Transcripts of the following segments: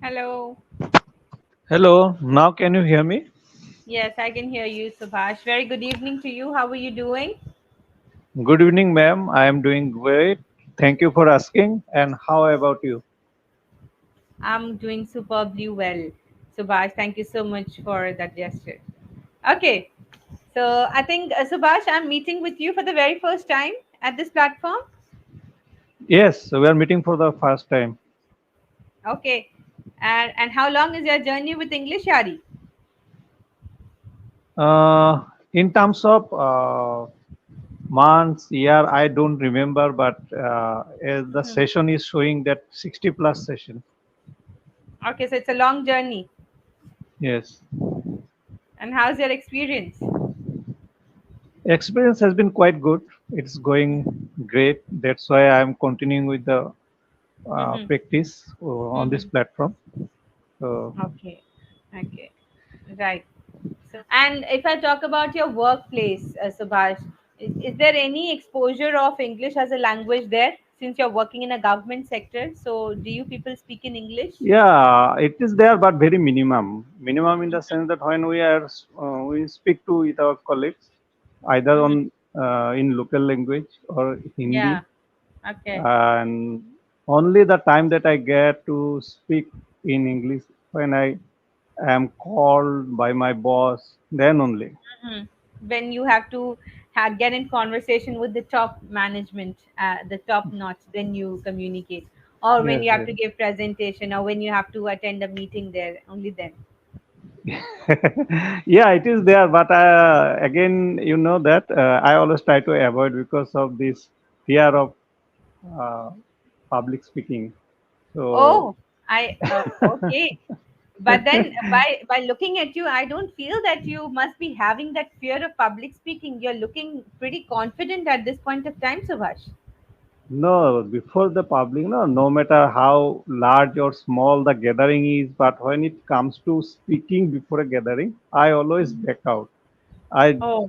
Hello. Hello, now can you hear me? Yes, I can hear you, Subhash. Very good evening to you. How are you doing? Good evening, ma'am. I am doing great. Thank you for asking. And how about you? I'm doing superbly well, Subhash. Thank you so much for that gesture. Okay, so I think, Subhash, I'm meeting with you for the very first time at this platform. Yes, we are meeting for the first time. Okay, and how long is your journey with English Yaari? In terms of months, year, I don't remember, but as the Mhm. session is showing that 60 plus session. Okay, so it's a long journey. Yes. And how's your experience? Experience has been quite good. It's going great. That's why I'm continuing with the Mm-hmm. practice on this Mm-hmm. platform. So, Okay, okay, right. And if I talk about your workplace, Subhash, is there any exposure of English as a language there since you're working in a government sector? So, do you people speak in English? yeah, it is there, but very minimum. Minimum in the sense that when we speak to with our colleagues, either Hmm. on in local language or Hindi, Yeah. Okay. and only the time that I get to speak in English when I am called by my boss, then only. Hmm. When you have to get in conversation with the top management, the top notch, then you communicate. Or when Yes, you have yes. to give presentation, or when you have to attend a meeting there, only then. Yeah, it is there, but again, you know that I always try to avoid because of this fear of uh, public speaking. So Oh, okay. But then by looking at you, I don't feel that you must be having that fear of public speaking. You're looking pretty confident at this point of time, Subhash. no, before the public, no matter how large or small the gathering is, but when it comes to speaking before a gathering, I always back out. I Oh.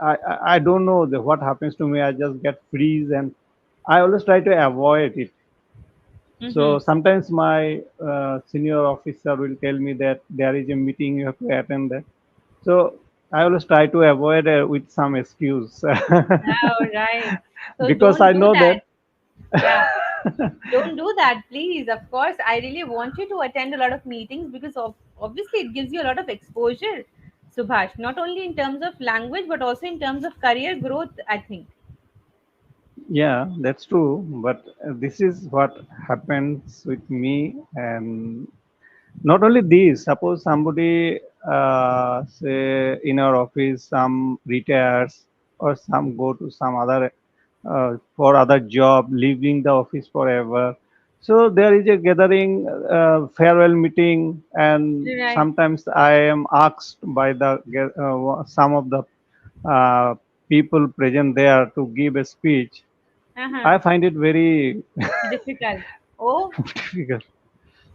I don't know what happens to me. I just get freeze, and I always try to avoid it. Mm-hmm. So sometimes my senior officer will tell me that there is a meeting you have to attend that. So I always try to avoid with some excuse Oh, right. So because don't I do know that. that. Yeah. Don't do that, please. Of course, I really want you to attend a lot of meetings because obviously it gives you a lot of exposure, Subhash, not only in terms of language, but also in terms of career growth, I think. Yeah, that's true. But this is what happens with me, and not only this. Suppose somebody, say, in our office, some retires or some go to some other for other job, leaving the office forever. So there is a gathering, farewell meeting, and Right. sometimes I am asked by some of the uh, people present there to give a speech. Uh-huh. I find it very Difficult. Oh, difficult.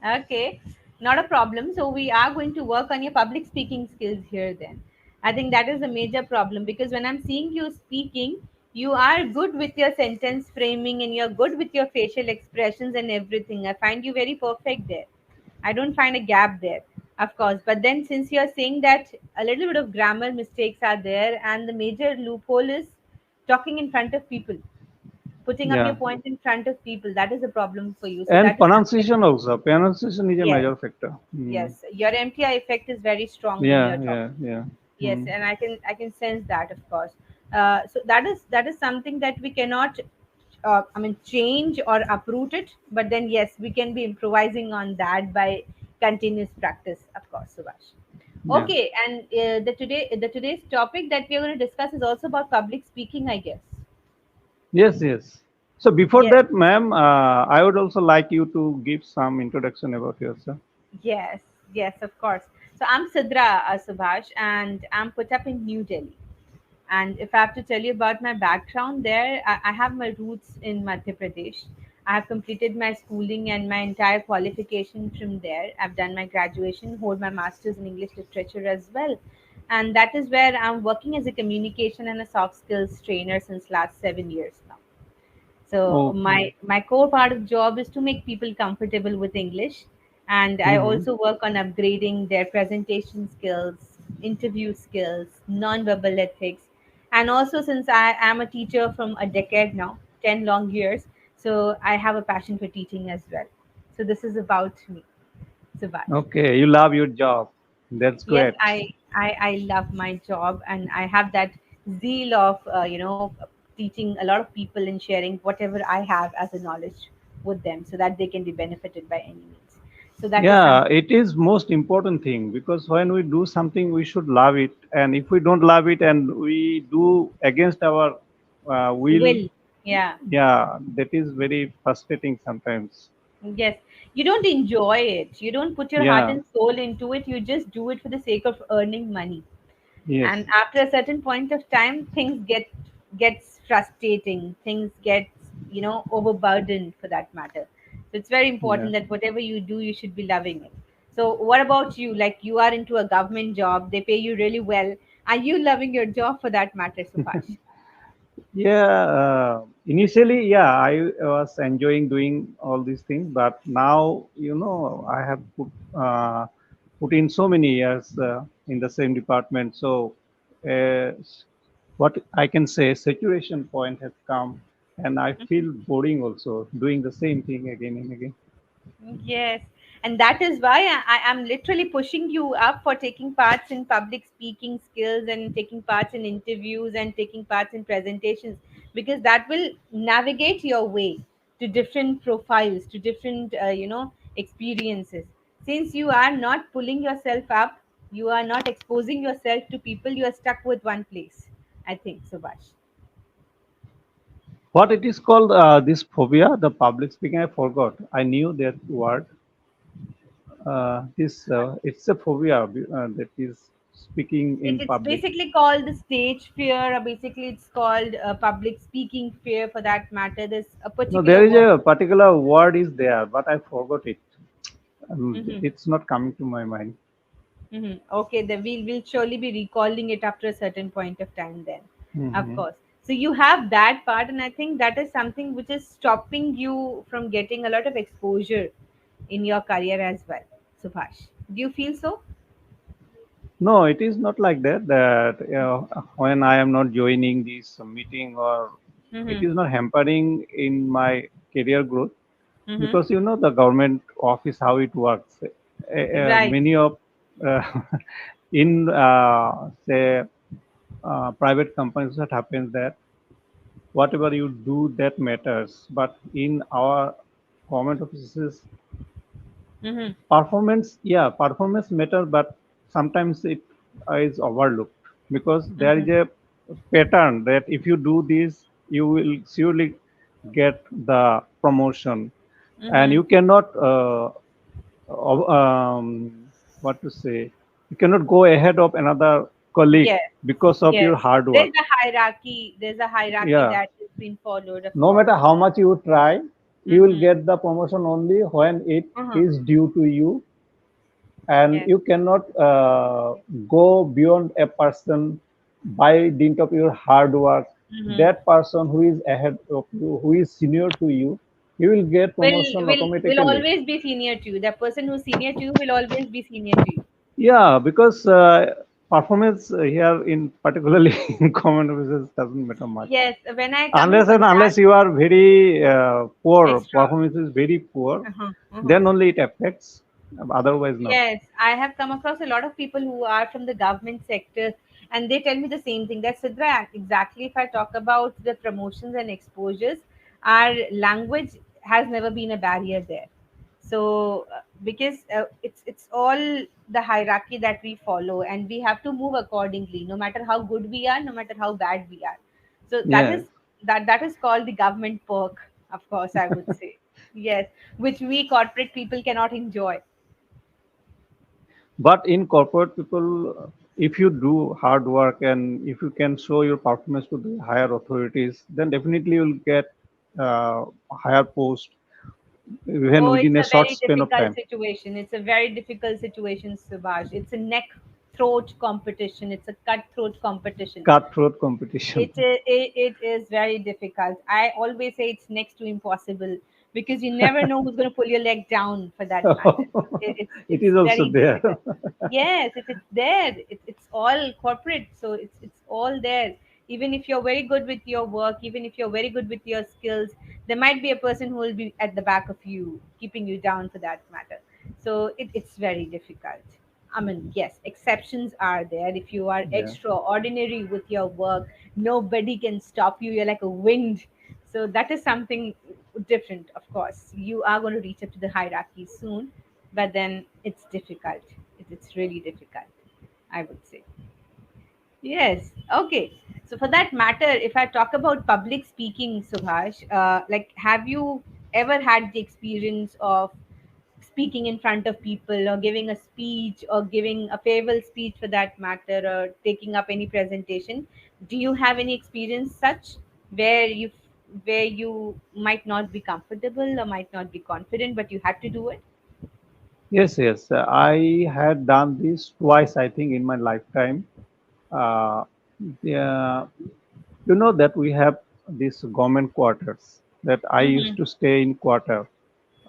okay, not a problem. So we are going to work on your public speaking skills here then. I think that is a major problem because when I'm seeing you speaking, you are good with your sentence framing and you're good with your facial expressions and everything. I find you very perfect there. I don't find a gap there, of course. But then since you're saying that a little bit of grammar mistakes are there and the major loophole is talking in front of people, putting up your Yeah. point in front of people, that is a problem for you. So And that is something. pronunciation also. Pronunciation is a Yes. major factor. Mm. Yes, your MTI effect is very strong when you're Yeah, talking. yeah, yeah. Yes, Mm. and I can sense that, of course. So that is something that we cannot, I mean, change or uproot it. But then yes, we can be improvising on that by continuous practice, of course, Subhash. Yeah. Okay, and the today's topic that we are going to discuss is also about public speaking, I guess. Yes, yes. So before Yes, that, ma'am, I would also like you to give some introduction about yourself. yes, yes, of course. So I'm Sidra, Subhash, and I'm put up in New Delhi. And if I have to tell you about my background there, I have my roots in Madhya Pradesh. I have completed my schooling and my entire qualification from there. I've done my graduation, hold my master's in English literature as well. And that is where I'm working as a communication and a soft skills trainer since last 7 years now. So Okay. my core part of job is to make people comfortable with English, And I Hmm. also work on upgrading their presentation skills, interview skills, non-verbal ethics. And also, since I am a teacher from a decade now, 10 long years, so I have a passion for teaching as well. So this is about me, Subhash. Okay, you love your job. That's Yes, great. I love my job, and I have that zeal of teaching a lot of people and sharing whatever I have as a knowledge with them, so that they can be benefited by any means. So that is Yeah, something. it is most important thing because when we do something, we should love it. And if we don't love it and we do against our will, Will. Yeah. yeah, that is very frustrating sometimes. Yes. You don't enjoy it. You don't put your heart Yeah, and soul into it. You just do it for the sake of earning money. yes, And after a certain point of time, things gets frustrating. Things get, overburdened for that matter. So it's very yeah. important that whatever you do, you should be loving it. So what about you? Like, you are into a government job, they pay you really well. Are you loving your job for that matter, Subhash? Yeah, initially, yeah, I was enjoying doing all these things, but now, I have put in so many years in the same department. So, uh, what I can say, saturation point has come, and I feel boring also doing the same thing again and again. Yes, and that is why I am literally pushing you up for taking parts in public speaking skills and taking parts in interviews and taking parts in presentations, because that will navigate your way to different profiles, to different experiences. Since you are not pulling yourself up, you are not exposing yourself to people, you are stuck with one place. I think, Subhash. What it is called, this phobia, the public speaking, I forgot. I knew that word. This it's a phobia that is speaking in It's public. basically called the stage fear, or basically it's called public speaking fear for that matter. There's a No, particular there is word. a particular word is there, but I forgot it. Mm-hmm. It's not coming to my mind. Mm-hmm. Okay, then we'll surely be recalling it after a certain point of time then. Of Hmm. course. So you have that part, and I think that is something which is stopping you from getting a lot of exposure in your career as well, Subhash. Do you feel so? No, it is not like that. That when I am not joining this meeting, or it Mm-hmm. is not hampering in my career growth, Mm-hmm. because the government office how it works. Right. Many of uh, in say private companies, that happens that whatever you do that matters, but in our government offices, Mm-hmm. performance matter, but sometimes it is overlooked because there is Mm-hmm. a pattern that if you do this, you will surely get the promotion, and Mm-hmm. you cannot what to say, you cannot go ahead of another colleague Yes, because of your yes. hard There's work. a hierarchy. There's a hierarchy Yeah, that has been followed, of no course. matter how much you try, you will Mm-hmm. get the promotion only when it Uh-huh. is due to you, and Yes. you cannot go beyond a person by dint of your hard work. Mm-hmm. That person who is ahead of you, who is senior to you, he will get Will promotion will automatically. always be senior to you. The person who's senior to you will always be senior to you. Yeah, because performance here in particularly in common offices doesn't matter much. Yes. When I come in Unless and contact, unless you are very poor, extra. performance is very poor, Uh-huh. Uh-huh. then only it affects. Otherwise, not. Yes, I have come across a lot of people who are from the government sector, and they tell me the same thing. That Sidra, exactly, if I talk about the promotions and exposures, our language has never been a barrier there. So, because it's all the hierarchy that we follow, and we have to move accordingly, no matter how good we are, no matter how bad we are. So Yes. that is called the government perk, of course, I would say. Yes, which we corporate people cannot enjoy. But in corporate people, if you do hard work and if you can show your performance to the higher authorities, then definitely you'll get higher post even Oh, within it's a a short very span of difficult time. situation. It's a very difficult situation, Subhash. It's a neck throat competition. It's a cutthroat competition. Cutthroat competition. It is very difficult. I always say it's next to impossible because you never know who's going to pull your leg down for that matter. It It's is also very there. difficult. Yes, it's there. It's all corporate, so it's all there. Even if you're very good with your work, even if you're very good with your skills, there might be a person who will be at the back of you, keeping you down for that matter. So it's very difficult. I mean, yes, exceptions are there. If you are Yeah. extraordinary with your work, nobody can stop you. You're like a wind. So that is something different, of course. You are going to reach up to the hierarchy soon, but then it's difficult. It's really difficult, I would say. Yes. Okay. So for that matter, if I talk about public speaking, Subhash, like, have you ever had the experience of speaking in front of people, or giving a speech, or giving a farewell speech for that matter, or taking up any presentation? Do you have any experience such, where you might not be comfortable or might not be confident, but you had to do it? Yes, yes. I had done this twice, I think, in my lifetime. Uh, yeah, you know that we have these government quarters that I used Mm-hmm. to stay in quarter.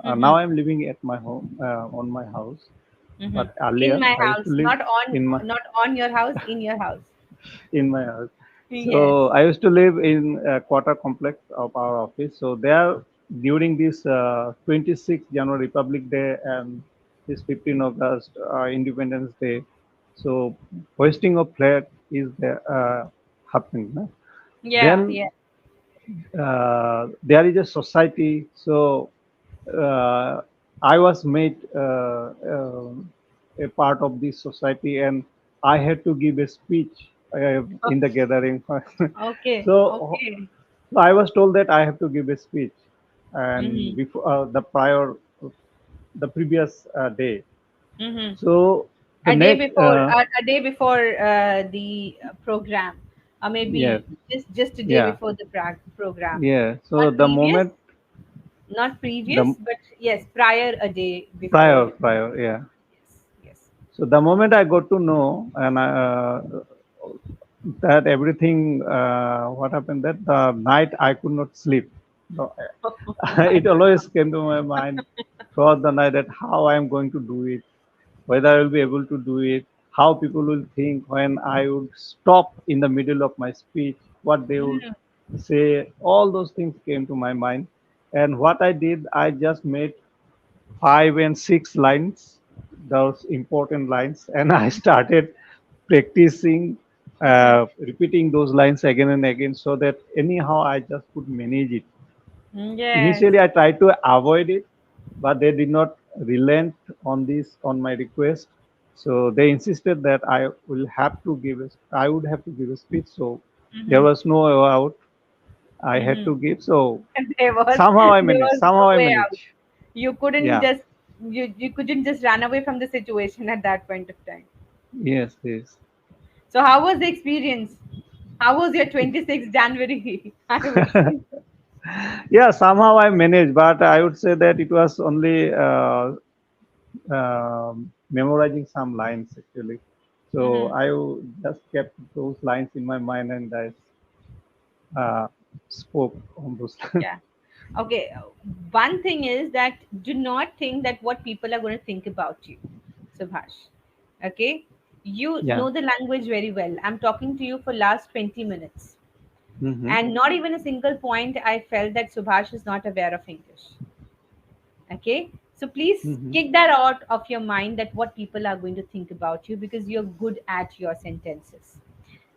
Now Mm-hmm. I'm living at my home, on my house. Mm-hmm. But In earlier, my I used to house, live in my not on your house, in your house. in my house. Yes. So I used to live in a quarter complex of our office. So there, during this 26th January Republic Day and this 15 August Independence Day, so hoisting of flag is there happening. No? Yeah, Then yeah. there is a society. So uh, I was made a part of this society, and I had to give a speech in the gathering. Okay, so, okay. so I was told that I have to give a speech, and Mm-hmm. before the previous day. Mm-hmm. So the next, A day before the program, or yes, maybe just a day yeah, before the program. yeah. So Not the previous, moment, not previous, the but yes, prior a day before. prior, yeah. Yes, yes. So the moment I got to know, and that everything, what happened that the night I could not sleep. No, My it always came to my mind throughout the night that how I am going to do it, whether I will be able to do it, how people will think when I would stop in the middle of my speech, what they would God. say. All those things came to my mind. And what I did, I just made 5 and 6 lines, those important lines, and I started practicing, repeating those lines again and again, so that anyhow I just could manage it. Yes. Initially, I tried to avoid it, but they did not relent on this on my request. So they insisted that I would have to give a speech. So there Mm-hmm. was no way out. I had Mm-hmm. to give. So There somehow I managed. was no Somehow I way out. managed. You couldn't Yeah. just you couldn't just run away from the situation at that point of time. Yes. Yes. So how was the experience? How was your 26th January? I would say. Yeah. Somehow I managed, but I would say that it was only memorizing some lines actually. So Mm-hmm. I just kept those lines in my mind, and I uh, spoke on those. Yeah. Okay. One thing is that do not think that what people are going to think about you, Subhash. Okay. You Yeah. know the language very well. I'm talking to you for last 20 minutes. Mm-hmm. And not even a single point I felt that Subhash is not aware of English. Okay. So please Mm-hmm. kick that out of your mind that what people are going to think about you, because you're good at your sentences.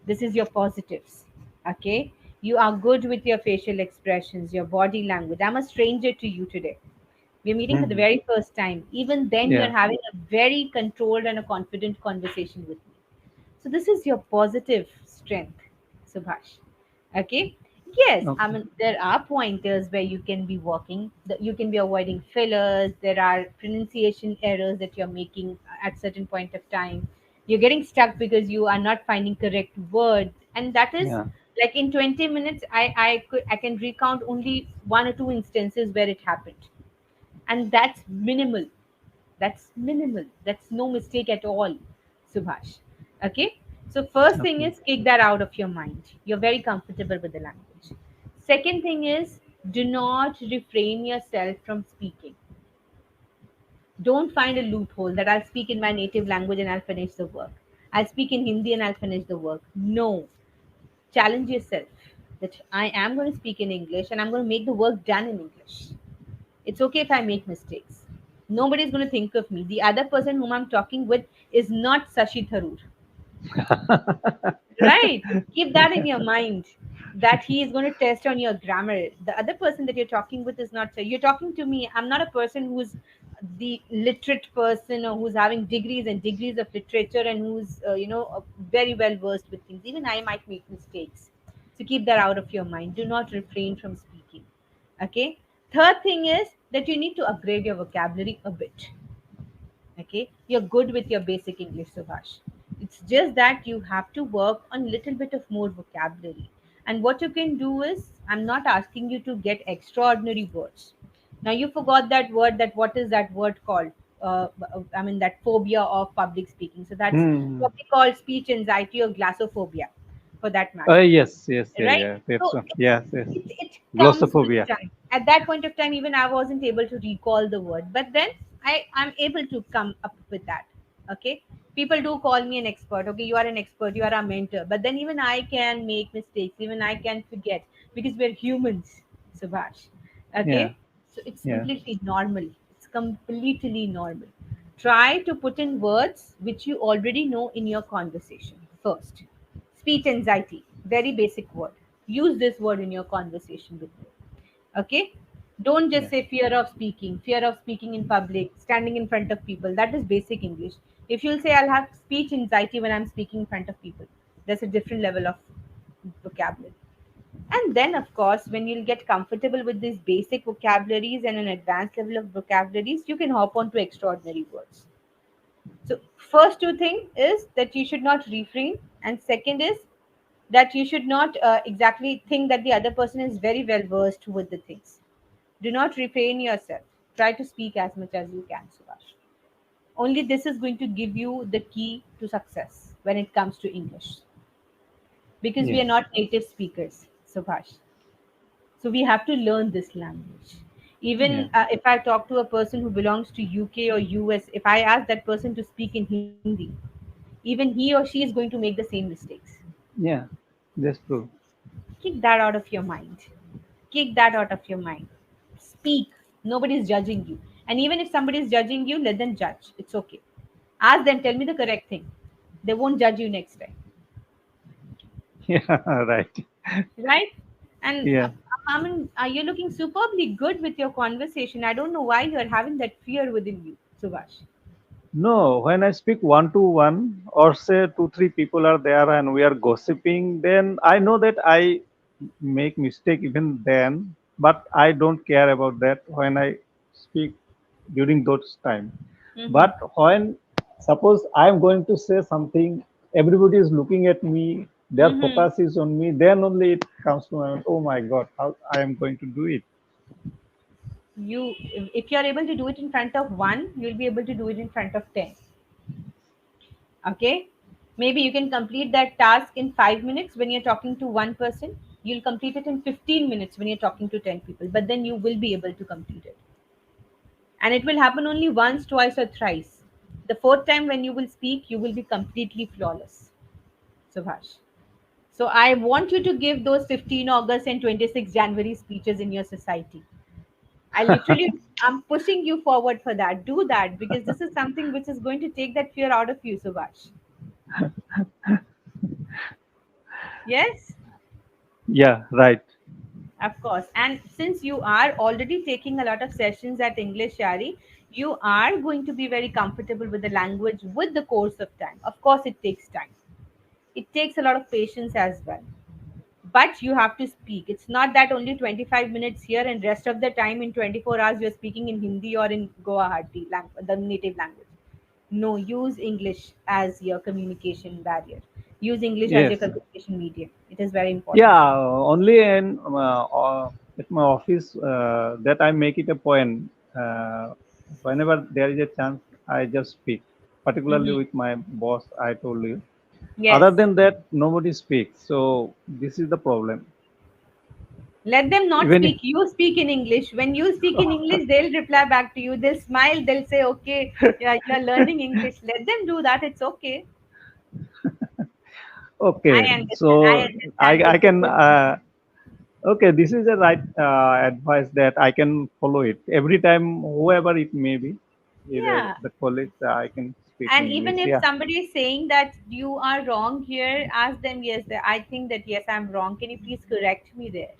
This is your positives. Okay. You are good with your facial expressions, your body language. I'm a stranger to you today. We're meeting for the Mm-hmm. very first time. Even then, you're Yeah. having a very controlled and a confident conversation with me. So this is your positive strength, Subhash. Okay. Yes, I Okay. mean there are pointers where you can be working. That you can be avoiding fillers. There are pronunciation errors that you're making at certain point of time. You're getting stuck because you are not finding correct words, and that is Yeah. like in 20 minutes. I can recount only one or two instances where it happened, and that's minimal. That's no mistake at all, Subhash. Okay? So, first thing Okay. is kick that out of your mind. You're very comfortable with the language. Second thing is Do not refrain yourself from speaking. Don't find a loophole that I'll speak in my native language and I'll finish the work. I'll speak in Hindi and I'll finish the work. No. Challenge yourself that I am going to speak in English and I'm going to make the work done in English. It's okay if I make mistakes. Nobody's going to think of me. The other person whom I'm talking with is not Sashi Tharoor. Right. Keep that in your mind that he is going to test on your grammar. The other person that you're talking with is not, you're talking to me. I'm not a person who's the literate person or who's having degrees and degrees of literature and who's, very well versed with things. Even I might make mistakes. So keep that out of your mind. Do not refrain from speaking. Okay. Third thing is that you need to upgrade your vocabulary a bit. Okay, you're good with your basic English, Subhash. It's just that you have to work on little bit of more vocabulary. And what you can do is, I'm not asking you to get extraordinary words. Now you forgot that word, that what is that word called? I mean, that phobia of public speaking, so that's Hmm. what we call speech anxiety or glossophobia, for that matter, Yes, yes, yeah, right? yeah. That's So one. Yes, yes. it comes with Glossophobia. time. At that point of time, even I wasn't able to recall the word, but then I'm able to come up with that. Okay, people do call me an expert. Okay, you are an expert, you are a mentor, but then even I can make mistakes, even I can forget, because we're humans, Subhash. Yeah, Okay, so it's yeah, completely normal. It's completely normal. Try to put in words which you already know in your conversation first. Speech anxiety, very basic word. Use this word in your conversation with me. Okay? Don't just yeah, say fear of speaking in public, standing in front of people. That is basic English. If you'll say I'll have speech anxiety when I'm speaking in front of people, that's a different level of vocabulary. And then, of course, when you'll get comfortable with these basic vocabularies and an advanced level of vocabularies, you can hop on to extraordinary words. So, first two thing is that you should not refrain, and second is that you should not exactly think that the other person is very well versed with the things. Do not refrain yourself. Try to speak as much as you can, Subhash. Only this is going to give you the key to success when it comes to English, because we are yes, not native speakers, Subhash. So we have to learn this language. yeah, Even if I talk to a person who belongs to UK or US, if I ask that person to speak in Hindi, even he or she is going to make the same mistakes. yeah. That's true. Kick that out of your mind. Kick that out of your mind. Speak. Nobody is judging you. And even if somebody is judging you, let them judge. It's okay. Ask them, tell me the correct thing. They won't judge you next time. Yeah, right. Right? And Yeah. I mean, you're looking superbly good with your conversation. I don't know why you're having that fear within you, Subhash. No, when I speak one to one, or say two, three people are there and we are gossiping, then I know that I make mistake even then, but I don't care about that when I speak during those time. Mm-hmm. But when suppose I am going to say something, everybody is looking at me, their Mm-hmm. focus is on me, then only it comes to my mind, oh my God, how I am going to do it. If you're able to do it in front of one, you'll be able to do it in front of 10. Okay, maybe you can complete that task in 5 minutes when you're talking to one person. You'll complete it in 15 minutes when you're talking to 10 people, but then you will be able to complete it. And it will happen only once, twice, or thrice. The fourth time when you will speak, you will be completely flawless, Subhash. So I want you to give those 15 August and 26 January speeches in your society. I'm pushing you forward for that. Do that, because this is something which is going to take that fear out of you, Subhash. Yes. Yeah, right. Of course. And since you are already taking a lot of sessions at English Yaari, you are going to be very comfortable with the language with the course of time. Of course, it takes time. It takes a lot of patience as well. But you have to speak. It's not that only 25 minutes here and rest of the time in 24 hours you're speaking in Hindi or in Guwahati, the native language. No, use English as your communication barrier. Use English as your Yes. communication medium. It is very important for Yeah, you. only in at my office that I make it a point. Whenever there is a chance, I just speak. Particularly Hmm. with my boss, I told you. Other Yes. than that, nobody speaks. So this is the problem. Let them not Even speak. You speak in English. When you speak in English, they'll reply back to you. They'll smile. They'll say, "Okay, yeah, you're learning English." Let them do that. It's okay. I okay, understand. I so understand. I It's a can good. okay, this is the right advice that I can follow it every time, whoever it may be, either Yeah. the colleagues, I can speak And in even English. if Yeah, somebody is saying that you are wrong here, ask them, yes, I think that yes, I'm wrong. Can you please correct me there?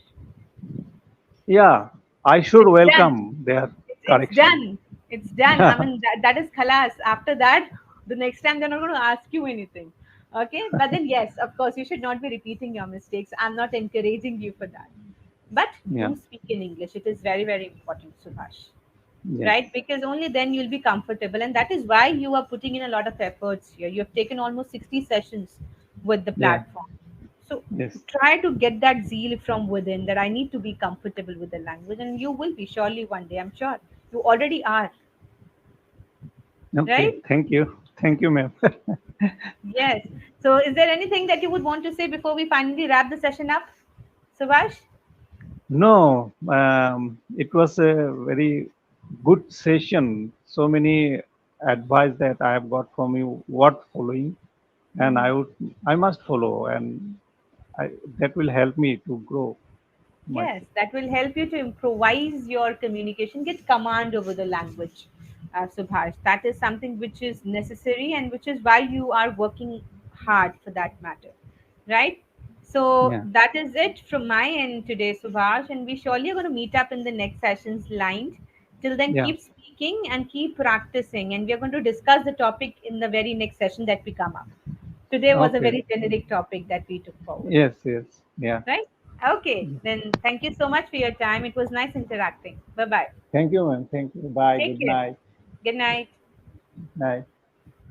yeah, I should It's done. welcome their It's correction. done. It's done. I mean, that is khalas. After that, the next time they're not going to ask you anything. Okay. But then, yes, of course, you should not be repeating your mistakes. I'm not encouraging you for that. But Yeah, do speak in English. It is very, very important, Subhash. yes, Right? Because only then you'll be comfortable. And that is why you are putting in a lot of efforts here. You have taken almost 60 sessions with the yeah, platform. So yes. try to get that zeal from within that I need to be comfortable with the language, and you will be surely one day. I'm sure you already are, Okay, right? thank you, ma'am. Yes. So, is there anything that you would want to say before we finally wrap the session up, Subhash? No, it was a very good session. So many advice that I have got from you, worth following, and Hmm. I must follow, and I, that will help me to grow Yes, myself. that will help you to improvise your communication, get command over the language, Subhash. That is something which is necessary and which is why you are working hard for that matter, right? So Yeah, that is it from my end today, Subhash, and we surely are going to meet up in the next sessions lined. Till then, yeah. keep speaking and keep practicing, and we are going to discuss the topic in the very next session that we come up. Today was a Okay. very generic topic that we took forward. Yes, yes. Yeah. Right? Okay. Then thank you so much for your time. It was nice interacting. Bye bye. Thank you, man. Thank you. Bye. Take Good care. night. Good night. Night.